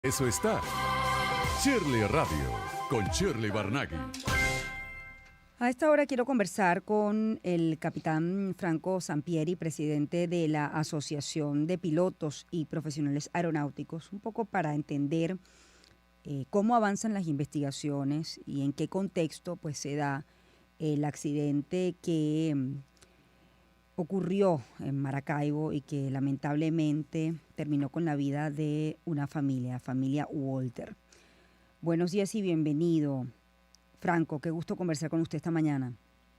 Eso está Shirley Radio con Shirley Barnaghi. A esta hora quiero conversar con el capitán Franco Sampieri, presidente de la Asociación de Pilotos y Profesionales Aeronáuticos, un poco para entender cómo avanzan las investigaciones y en qué contexto pues se da el accidente que ocurrió en Maracaibo y que lamentablemente terminó con la vida de una familia Walter. Buenos días y bienvenido, Franco. Qué gusto conversar con usted esta mañana.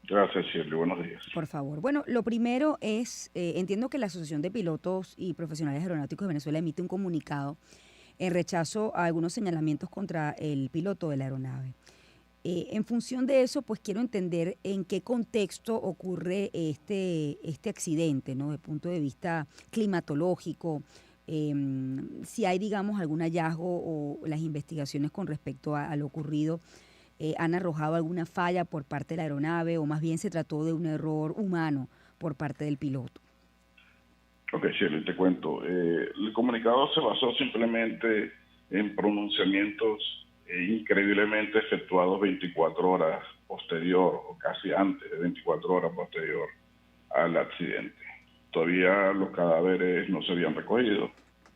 Gracias, Shirley. Buenos días. Por favor. Bueno, lo primero es, entiendo que la Asociación de Pilotos y Profesionales Aeronáuticos de Venezuela emite un comunicado en rechazo a algunos señalamientos contra el piloto de la aeronave. En función de eso, pues quiero entender en qué contexto ocurre este accidente, ¿no? Desde el punto de vista climatológico, si hay, digamos, algún hallazgo o las investigaciones con respecto a lo ocurrido han arrojado alguna falla por parte de la aeronave o más bien se trató de un error humano por parte del piloto. Ok, Shirley, te cuento. El comunicado se basó simplemente en pronunciamientos increíblemente efectuados 24 horas posterior o casi antes de 24 horas posterior al accidente. Todavía los cadáveres no se habían recogido,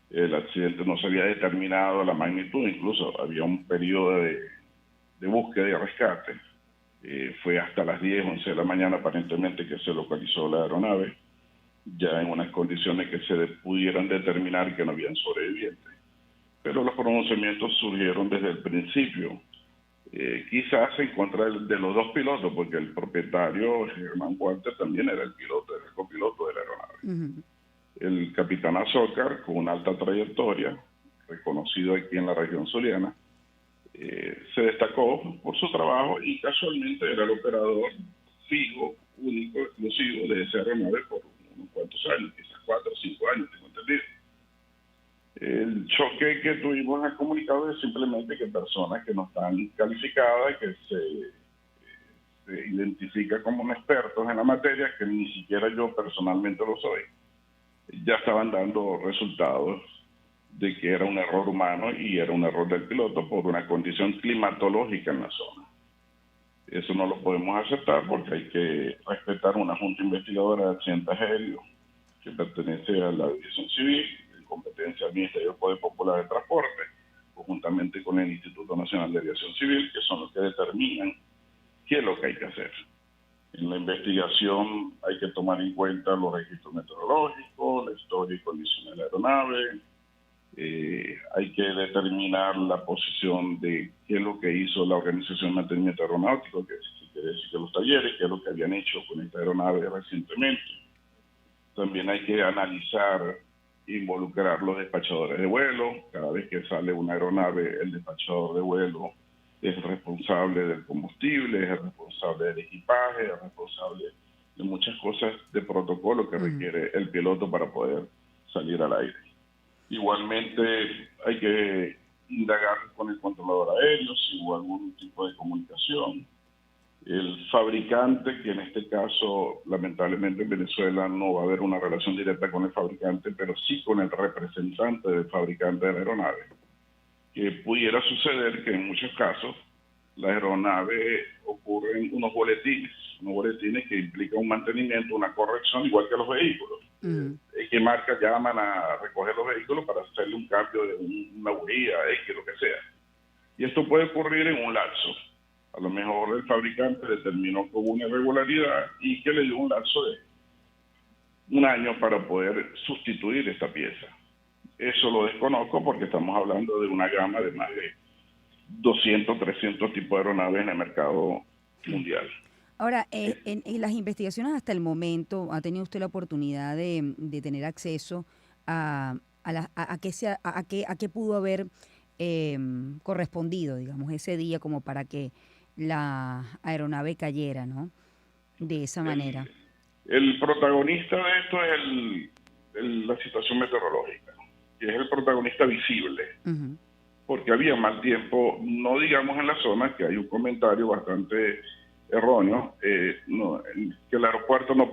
el accidente no se había determinado la magnitud, incluso había un periodo de búsqueda y rescate. Fue hasta las 10, 11 de la mañana aparentemente que se localizó la aeronave, ya en unas condiciones que se pudieran determinar que no habían sobrevivientes. Pero los pronunciamientos surgieron desde el principio, quizás en contra de los dos pilotos, porque el propietario, Germán Walter, también era el piloto, era el copiloto de la aeronave. Uh-huh. El capitán Azócar, con una alta trayectoria, reconocido aquí en la región zuliana, se destacó por su trabajo y casualmente era el operador fijo, único, exclusivo de esa aeronave por unos cuantos años, quizás 4 o 5 años, tengo entendido. El choque que tuvimos en el comunicado es simplemente que personas que no están calificadas, que se identifican como expertos en la materia, que ni siquiera yo personalmente lo soy, ya estaban dando resultados de que era un error humano y era un error del piloto por una condición climatológica en la zona. Eso no lo podemos aceptar porque hay que respetar una junta investigadora de accidentes aéreos que pertenece a la Aviación Civil, de competencia del Ministerio del Poder Popular de Transporte, conjuntamente con el Instituto Nacional de Aviación Civil, que son los que determinan qué es lo que hay que hacer. En la investigación hay que tomar en cuenta los registros meteorológicos, la historia y condiciones de la aeronave, hay que determinar la posición de qué es lo que hizo la Organización de Mantenimiento Aeronáutico, que quiere decir que los talleres, qué es lo que habían hecho con esta aeronave recientemente. También hay que analizar, involucrar los despachadores de vuelo. Cada vez que sale una aeronave, el despachador de vuelo es responsable del combustible, es el responsable del equipaje, es responsable de muchas cosas de protocolo que requiere el piloto para poder salir al aire. Igualmente hay que indagar con el controlador aéreo si hubo algún tipo de comunicación. El fabricante, que en este caso lamentablemente en Venezuela no va a haber una relación directa con el fabricante, pero sí con el representante del fabricante de la aeronave, que pudiera suceder que en muchos casos la aeronave ocurren unos boletines que implican un mantenimiento, una corrección, igual que los vehículos. Que marcas llaman a recoger los vehículos para hacerle un cambio de una bujía, lo que sea. Y esto puede ocurrir en un lapso. A lo mejor el fabricante determinó con una irregularidad y que le dio un lapso de un año para poder sustituir esta pieza. Eso lo desconozco porque estamos hablando de una gama de más de 200, 300 tipos de aeronaves en el mercado mundial. Ahora, en las investigaciones hasta el momento, ¿ha tenido usted la oportunidad de tener acceso a qué pudo haber correspondido, digamos, ese día como para que la aeronave cayera, ¿no? De esa manera. El protagonista de esto es la situación meteorológica, que es el protagonista visible. Uh-huh. Porque había mal tiempo, no digamos en la zona, que hay un comentario bastante erróneo, que el aeropuerto no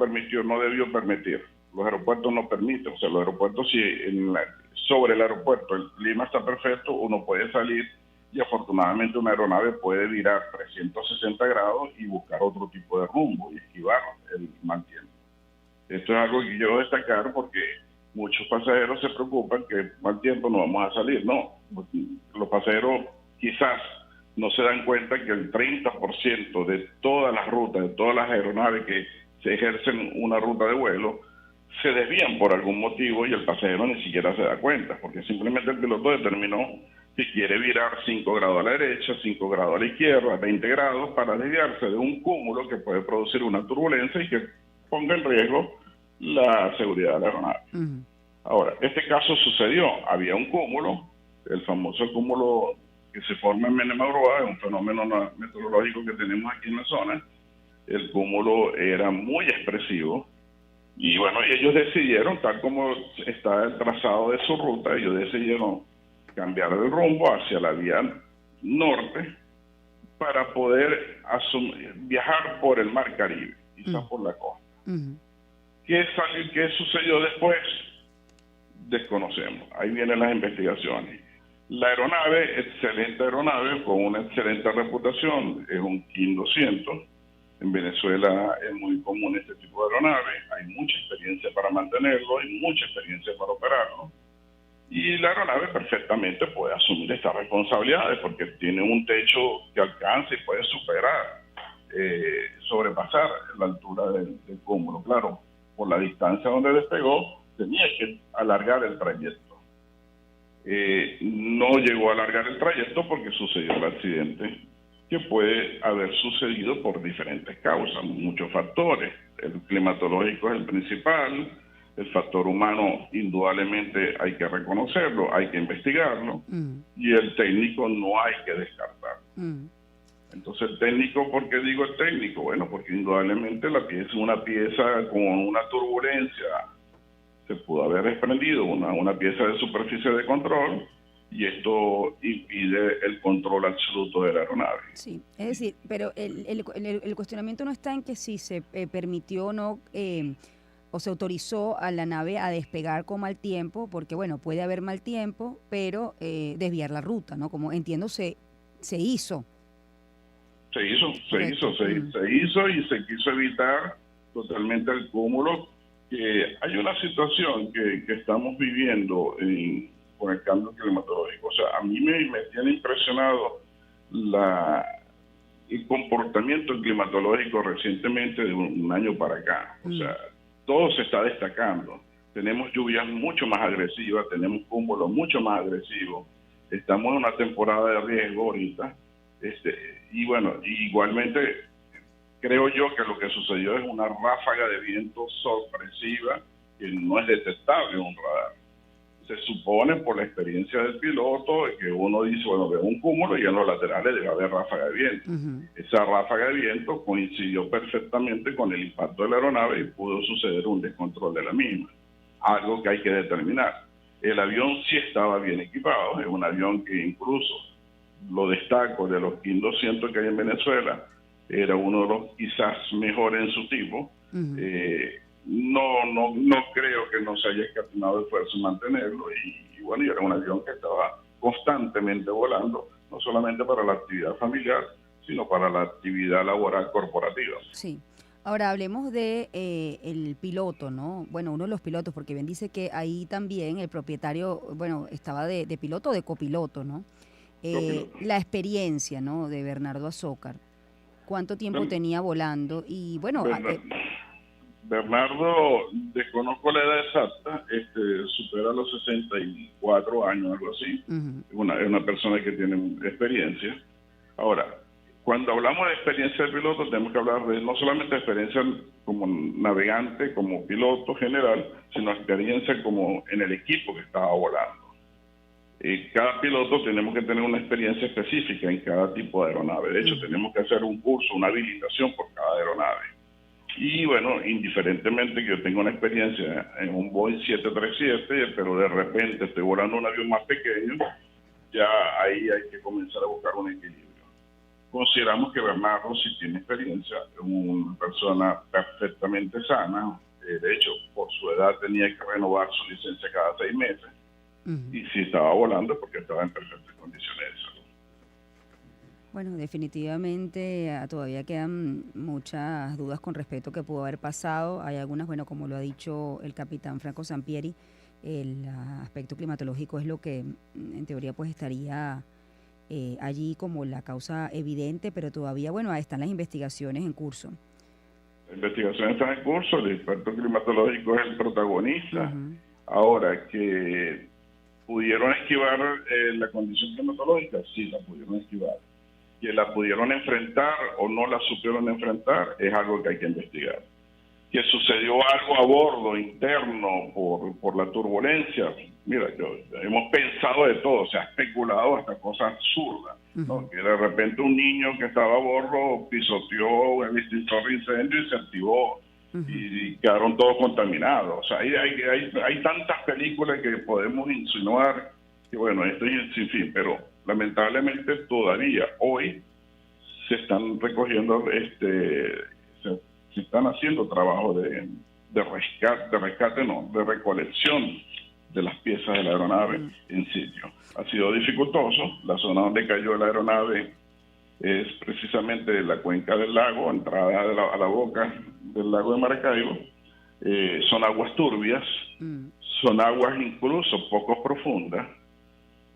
debió permitir. Los aeropuertos no permiten, o sea, los aeropuertos sí sobre el aeropuerto el clima está perfecto, uno puede salir y afortunadamente una aeronave puede virar 360 grados y buscar otro tipo de rumbo y esquivar el mal tiempo. Esto es algo que quiero destacar porque muchos pasajeros se preocupan que mal tiempo no vamos a salir. No, los pasajeros quizás no se dan cuenta que el 30% de todas las rutas, de todas las aeronaves que se ejercen una ruta de vuelo, se desvían por algún motivo y el pasajero ni siquiera se da cuenta, porque simplemente el piloto determinó que quiere virar 5 grados a la derecha, 5 grados a la izquierda, 20 grados, para desviarse de un cúmulo que puede producir una turbulencia y que ponga en riesgo la seguridad de la aeronave. Ahora, este caso sucedió, había un cúmulo, el famoso cúmulo que se forma en Menemagua, es un fenómeno meteorológico que tenemos aquí en la zona. El cúmulo era muy expresivo y bueno, ellos decidieron, tal como está el trazado de su ruta, ellos decidieron cambiar el rumbo hacia la vía norte para poder viajar por el Mar Caribe, quizás por la costa. ¿Qué sucedió después? Desconocemos. Ahí vienen las investigaciones. La aeronave, excelente aeronave, con una excelente reputación, es un King 200. En Venezuela es muy común este tipo de aeronaves, hay mucha experiencia para mantenerlo, hay mucha experiencia para operarlo. Y la aeronave perfectamente puede asumir estas responsabilidades porque tiene un techo que alcanza y puede sobrepasar la altura del cúmulo. Claro, por la distancia donde despegó, tenía que alargar el trayecto. No llegó a alargar el trayecto porque sucedió el accidente, que puede haber sucedido por diferentes causas, muchos factores. El climatológico es el principal, el factor humano indudablemente hay que reconocerlo, hay que investigarlo, y el técnico no hay que descartarlo. Entonces el técnico, ¿por qué digo el técnico? Bueno, porque indudablemente la pieza es una pieza con una turbulencia, se pudo haber desprendido una pieza de superficie de control y esto impide el control absoluto de la aeronave. Sí, es decir, pero el cuestionamiento no está en que si se permitió o no o se autorizó a la nave a despegar con mal tiempo, porque bueno, puede haber mal tiempo, pero desviar la ruta, ¿no? Como entiendo se hizo. Se hizo y se quiso evitar totalmente el cúmulo. Hay una situación que estamos viviendo con el cambio climatológico. O sea, a mí me tiene impresionado el comportamiento climatológico recientemente de un año para acá. O sea, todo se está destacando. Tenemos lluvias mucho más agresivas, tenemos cúmulos mucho más agresivos. Estamos en una temporada de riesgo ahorita. Y bueno, igualmente creo yo que lo que sucedió es una ráfaga de viento sorpresiva que no es detectable en un radar. Se supone por la experiencia del piloto que uno dice, bueno, veo un cúmulo y en los laterales debe haber ráfaga de viento. Esa ráfaga de viento coincidió perfectamente con el impacto de la aeronave y pudo suceder un descontrol de la misma. Algo que hay que determinar. El avión sí estaba bien equipado, es un avión que incluso, lo destaco, de los King 200 que hay en Venezuela, era uno de los quizás mejores en su tipo. No creo que no se haya escatimado esfuerzo en mantenerlo y bueno, y era un avión que estaba constantemente volando, no solamente para la actividad familiar, sino para la actividad laboral corporativa. Sí. Ahora hablemos de el piloto, ¿no? Bueno, uno de los pilotos, porque bien dice que ahí también el propietario, bueno, estaba de piloto o de copiloto, ¿no? La experiencia, ¿no? De Bernardo Azócar. ¿Cuánto tiempo tenía volando? Y bueno... Bernardo, desconozco la edad exacta, supera los 64 años, algo así. Es una persona que tiene experiencia. Ahora, cuando hablamos de experiencia de piloto, tenemos que hablar de no solamente experiencia como navegante, como piloto general, sino experiencia como en el equipo que estaba volando. Cada piloto tenemos que tener una experiencia específica en cada tipo de aeronave. De hecho, tenemos que hacer un curso, una habilitación por cada aeronave. Y bueno, indiferentemente que yo tenga una experiencia en un Boeing 737, pero de repente estoy volando un avión más pequeño, ya ahí hay que comenzar a buscar un equilibrio. Consideramos que Bernardo sí tiene experiencia, es una persona perfectamente sana. De hecho, por su edad tenía que renovar su licencia cada 6 meses. Ujú. y si estaba volando porque estaba en perfectas condiciones de salud. Bueno, definitivamente todavía quedan muchas dudas con respecto a qué pudo haber pasado. Hay algunas, bueno, como lo ha dicho el capitán Franco Sampieri, el aspecto climatológico es lo que en teoría pues estaría allí como la causa evidente, pero todavía, bueno, ahí están las investigaciones en curso. La investigación está en curso, el experto climatológico es el protagonista. Ujú, Ahora, que pudieron esquivar la condición climatológica, sí, la pudieron esquivar. Que la pudieron enfrentar o no la supieron enfrentar es algo que hay que investigar. Que sucedió algo a bordo interno por la turbulencia, mira, hemos pensado de todo, se ha especulado hasta cosas absurdas, ¿no? ujú. Que de repente un niño que estaba a bordo pisoteó el extintor de incendio y se activó Ujú. y quedaron todos contaminados. O sea, hay tantas películas que podemos insinuar que bueno, esto es sin fin, pero lamentablemente todavía hoy se están recogiendo, se están haciendo trabajos de recolección de las piezas de la aeronave Mm. en sitio. Ha sido dificultoso, la zona donde cayó la aeronave es precisamente la cuenca del lago, entrada a la boca del lago de Maracaibo. Son aguas turbias, Mm. son aguas incluso poco profundas,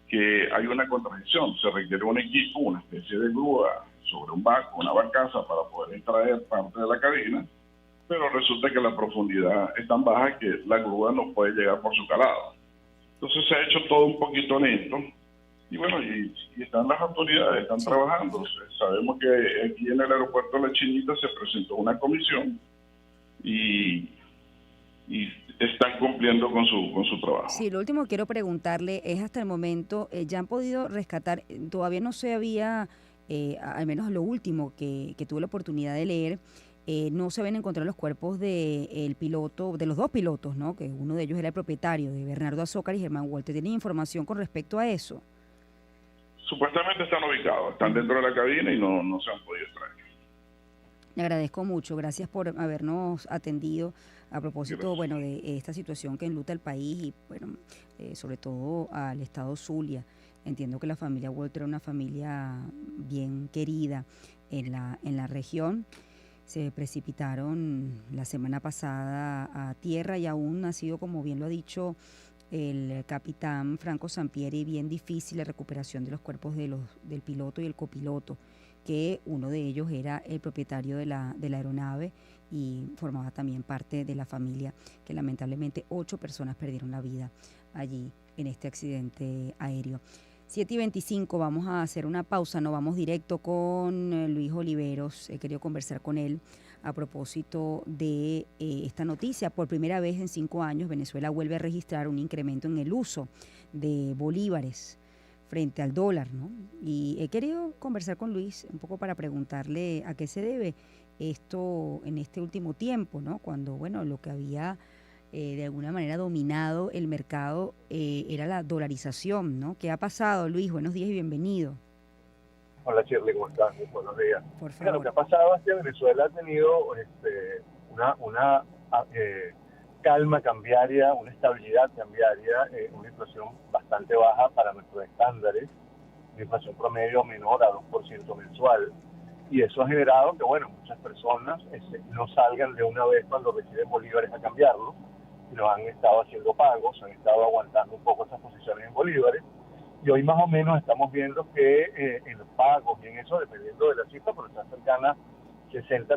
que hay una contradicción, se requiere un equipo, una especie de grúa sobre un barco, una barcaza para poder extraer parte de la cabina, pero resulta que la profundidad es tan baja que la grúa no puede llegar por su calado. Entonces se ha hecho todo un poquito lento y bueno, y están las autoridades, están Sí. trabajando. Sabemos que aquí en el aeropuerto de La Chinita se presentó una comisión y, y están cumpliendo con su trabajo. Sí, lo último que quiero preguntarle es hasta el momento, ya han podido rescatar, todavía no se había, al menos lo último que tuve la oportunidad de leer, no se habían encontrado los cuerpos del piloto, de los dos pilotos, ¿no? Que uno de ellos era el propietario, de Bernardo Azócar y Germán Walter. ¿Tienen información con respecto a eso? Supuestamente están ubicados, están Ujú. dentro de la cabina y no se han podido extraer. Le agradezco mucho, gracias por habernos atendido a propósito, Gracias. bueno, de esta situación que enluta el país y, bueno, sobre todo al estado Zulia. Entiendo que la familia Walter era una familia bien querida en la región. Se precipitaron la semana pasada a tierra y aún ha sido, como bien lo ha dicho el capitán Franco Sampieri, bien difícil la recuperación de los cuerpos del piloto y el copiloto, que uno de ellos era el propietario de la aeronave y formaba también parte de la familia, que lamentablemente 8 personas perdieron la vida allí en este accidente aéreo. 7:25, vamos a hacer una pausa, no vamos directo con Luis Oliveros, he querido conversar con él a propósito de esta noticia. Por primera vez en 5 años, Venezuela vuelve a registrar un incremento en el uso de bolívares frente al dólar, ¿no? Y he querido conversar con Luis un poco para preguntarle a qué se debe esto en este último tiempo, ¿no? Cuando, bueno, lo que había de alguna manera dominado el mercado era la dolarización, ¿no? ¿Qué ha pasado, Luis? Buenos días y bienvenido. Hola Shirley, ¿cómo estás? Muy buenos días. Por Mira, lo que favor. ha pasado es que Venezuela ha tenido una calma cambiaria, una estabilidad cambiaria, una inflación bastante baja para nuestros estándares, una inflación promedio menor a 2% mensual. Y eso ha generado que, bueno, muchas personas no salgan de una vez cuando reciben bolívares a cambiarlo, sino han estado haciendo pagos, han estado aguantando un poco esas posiciones en bolívares. Y hoy más o menos estamos viendo que en los pagos y en eso, dependiendo de la cifra, pero está cercana 60